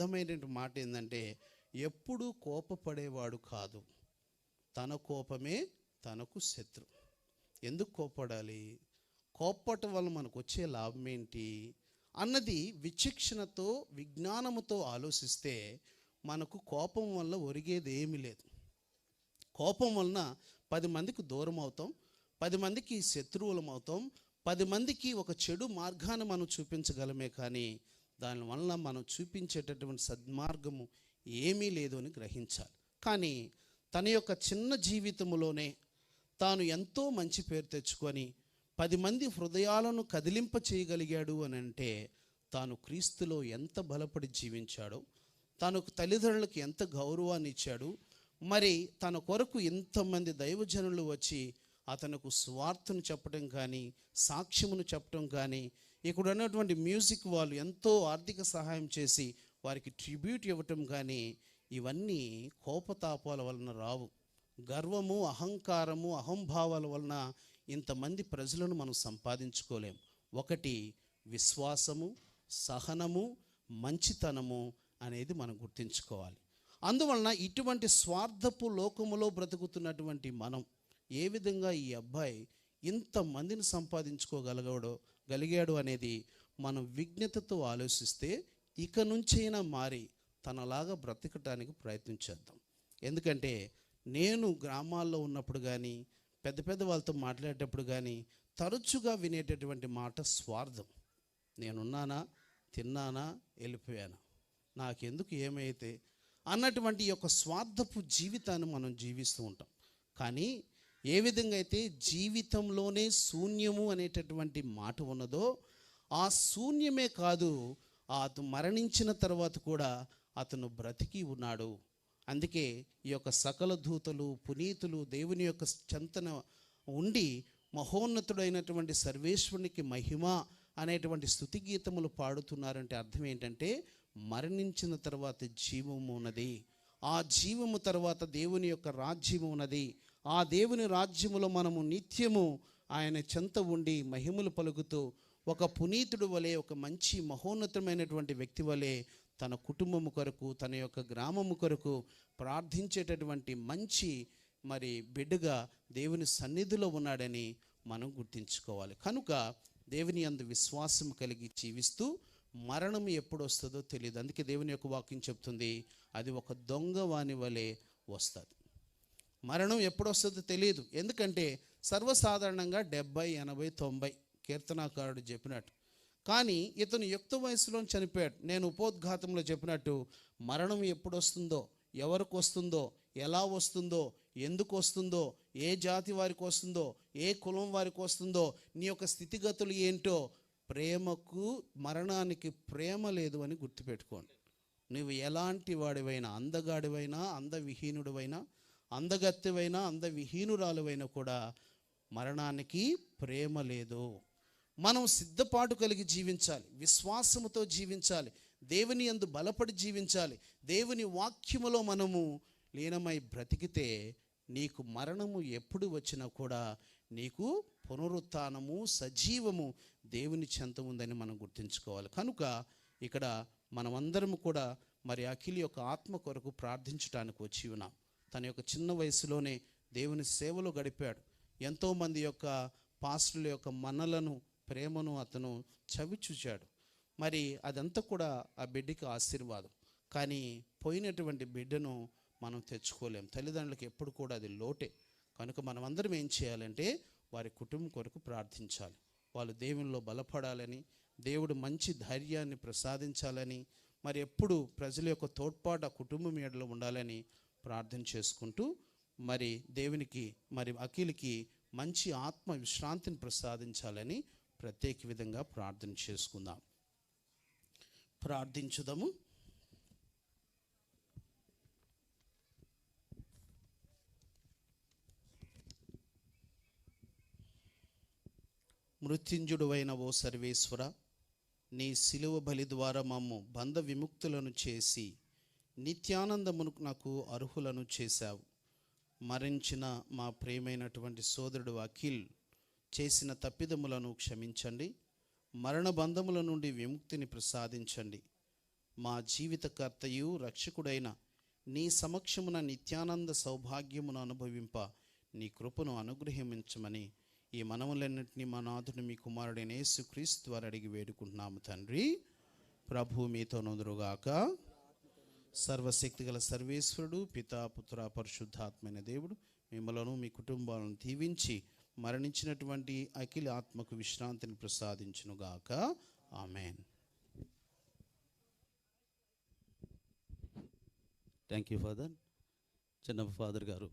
అర్థమైనటువంటి మాట ఏంటంటే, ఎప్పుడు కోపపడేవాడు కాదు, తన కోపమే తనకు శత్రు. ఎందుకు కోపడాలి, కోపపడటం వల్ల మనకు వచ్చే లాభం ఏంటి అన్నది విచక్షణతో విజ్ఞానముతో ఆలోచిస్తే మనకు కోపం వల్ల ఒరిగేది ఏమీ లేదు. కోపం వలన 10 మందికి దూరం అవుతాం, 10 మందికి శత్రువులం అవుతాం, 10 మందికి ఒక చెడు మార్గాన్ని మనం చూపించగలమే, కానీ దానివల్ల మనం చూపించేటటువంటి సద్మార్గము ఏమీ లేదు అని గ్రహించాలి. కానీ తన యొక్క చిన్న జీవితంలోనే తాను ఎంతో మంచి పేరు తెచ్చుకొని 10 మంది హృదయాలను కదిలింప చేయగలిగాడు అని అంటే తాను క్రీస్తులో ఎంత బలపడి జీవించాడో, తాను తల్లిదండ్రులకు ఎంత గౌరవాన్ని ఇచ్చాడు, మరి తన కొరకు ఎంతమంది దైవజనులు వచ్చి అతనుకు స్వార్థను చెప్పడం కానీ, సాక్ష్యమును చెప్పడం కానీ, ఇక్కడ ఉన్నటువంటి మ్యూజిక్ వాళ్ళు ఎంతో ఆర్థిక సహాయం చేసి వారికి ట్రిబ్యూట్ ఇవ్వటం కానీ, ఇవన్నీ కోపతాపాల వలన రావు. గర్వము, అహంకారము, అహంభావాల వలన ఇంతమంది ప్రజలను మనం సంపాదించుకోలేం. ఒకటి విశ్వాసము, సహనము, మంచితనము అనేది మనం గుర్తించుకోవాలి. అందువలన ఇటువంటి స్వార్థపు లోకములో బ్రతుకుతున్నటువంటి మనం ఏ విధంగా ఈ అబ్బాయి ఇంతమందిని సంపాదించుకోగలిగాడు అనేది మనం విజ్ఞతతో ఆలోచిస్తే ఇక నుంచైనా మారి తనలాగా బ్రతకటానికి ప్రయత్నించేద్దాం. ఎందుకంటే నేను గ్రామాల్లో ఉన్నప్పుడు కానీ, పెద్ద పెద్ద వాళ్ళతో మాట్లాడేటప్పుడు కానీ తరచుగా వినేటటువంటి మాట స్వార్థం. నేనున్నానా, తిన్నానా, వెళ్ళిపోయానా, నాకెందుకు ఏమైతే అన్నటువంటి యొక్క స్వార్థపు జీవితాన్ని మనం జీవిస్తూ ఉంటాం. కానీ ఏ విధంగా అయితే జీవితంలోనే శూన్యము అనేటటువంటి మాట ఉన్నదో, ఆ శూన్యమే కాదు, అతను మరణించిన తర్వాత కూడా అతను బ్రతికి ఉన్నాడు. అందుకే ఈ యొక్క సకల దూతలు, పునీతులు దేవుని యొక్క చెంతన ఉండి మహోన్నతుడైనటువంటి సర్వేశ్వరునికి మహిమ అనేటువంటి స్తుతి గీతములు పాడుతున్నారంటే అర్థం ఏంటంటే, మరణించిన తర్వాత జీవము ఉన్నది, ఆ జీవము తర్వాత దేవుని యొక్క రాజ్యము ఉన్నది, ఆ దేవుని రాజ్యములో మనము నిత్యము ఆయన చెంత ఉండి మహిమలు పలుకుతూ ఒక పునీతుడు వలె, ఒక మంచి మహోన్నతమైనటువంటి వ్యక్తి వలె తన కుటుంబము కొరకు, తన యొక్క గ్రామము కొరకు ప్రార్థించేటటువంటి మంచి బిడ్డగా దేవుని సన్నిధిలో ఉన్నాడని మనం గుర్తించుకోవాలి. కనుక దేవుని యందు విశ్వాసం కలిగి జీవిస్తూ మరణం ఎప్పుడు వస్తుందో తెలియదు. అందుకే దేవుని యొక్క వాక్యం చెప్తుంది, అది ఒక దొంగ వాని వలె వస్తుంది. మరణం ఎప్పుడు వస్తుందో తెలియదు. ఎందుకంటే సర్వసాధారణంగా 70, 80, 90 కీర్తనాకారుడు చెప్పినట్టు. కానీ ఇతను యుక్త వయసులో చనిపోయాడు. నేను ఉపోద్ఘాతంలో చెప్పినట్టు మరణం ఎప్పుడు వస్తుందో, ఎవరికి వస్తుందో, ఎలా వస్తుందో, ఎందుకు వస్తుందో, ఏ జాతి వారికి వస్తుందో, ఏ కులం వారికి వస్తుందో, నీ యొక్క స్థితిగతులు ఏంటో, ప్రేమకు మరణానికి ప్రేమ లేదు అని గుర్తుపెట్టుకోండి. నువ్వు ఎలాంటి వాడివైనా, అందగాడివైనా, అందవిహీనుడివైనా, అందగత్తెవైనా, అందవిహీనురాలువైనా కూడా మరణానికి ప్రేమ లేదు. మనం సిద్ధపాటు కలిగి జీవించాలి, విశ్వాసముతో జీవించాలి, దేవుని యందు బలపడి జీవించాలి. దేవుని వాక్యములో మనము లీనమై బ్రతికితే నీకు మరణము ఎప్పుడు వచ్చినా కూడా నీకు పునరుత్థానము, సజీవము దేవుని చెంత ఉందని మనం గుర్తుంచుకోవాలి. కనుక ఇక్కడ మనమందరం కూడా అఖిల్ యొక్క ఆత్మ కొరకు ప్రార్థించడానికి వచ్చి ఉన్నాం. తన యొక్క చిన్న వయసులోనే దేవుని సేవలో గడిపాడు. ఎంతోమంది యొక్క పాస్టర్ల యొక్క మనలను, ప్రేమను అతను చవిచూచాడు. అదంతా కూడా ఆ బిడ్డకి ఆశీర్వాదం. కానీ పోయినటువంటి బిడ్డను మనం తెచ్చుకోలేం. తల్లిదండ్రులకు ఎప్పుడు కూడా అది లోటే. కనుక మనం అందరం ఏం చేయాలంటే వారి కుటుంబం కొరకు ప్రార్థించాలి. వాళ్ళు దేవునిలో బలపడాలని, దేవుడు మంచి ధైర్యాన్ని ప్రసాదించాలని, ఎప్పుడు ప్రజల యొక్క తోడ్పాటు ఆ కుటుంబం ఏడలో ఉండాలని ప్రార్థన చేసుకుంటూ దేవునికి అఖిల్కి మంచి ఆత్మ విశ్రాంతిని ప్రసాదించాలని ప్రత్యేక విధంగా ప్రార్థన చేసుకుందాం. ప్రార్థించుదాము. మృత్యుంజుడువైన ఓ సర్వేశ్వర, నీ శిలువ బలి ద్వారా మమ్ము బంధ విముక్తులను చేసి నిత్యానందమునకు నాకు అర్హులను చేశావు. మరణించిన మా ప్రియమైనటువంటి సోదరుడు అఖిల్ చేసిన తప్పిదములను క్షమించండి, మరణ బంధముల నుండి విముక్తిని ప్రసాదించండి. మా జీవితకర్తయు రక్షకుడైన నీ సమక్షమున నిత్యానంద సౌభాగ్యమును అనుభవింప నీ కృపను అనుగ్రహించమని ఈ మనములన్నింటినీ మా నాథుని మీ కుమారుడైన యేసుక్రీస్తు ద్వారా అడిగి వేడుకుంటున్నాము తండ్రి. ప్రభు మీతో నొందురుగాక. సర్వశక్తిగల సర్వేశ్వరుడు పితా పుత్ర పరిశుద్ధాత్మైన దేవుడు మిమ్మలను మీ కుటుంబాలను దీవించి మరణించినటువంటి అఖిల ఆత్మకు విశ్రాంతిని ప్రసాదించునుగాక. ఆమెన్. Thank you father. చిన్న ఫాదర్ గారు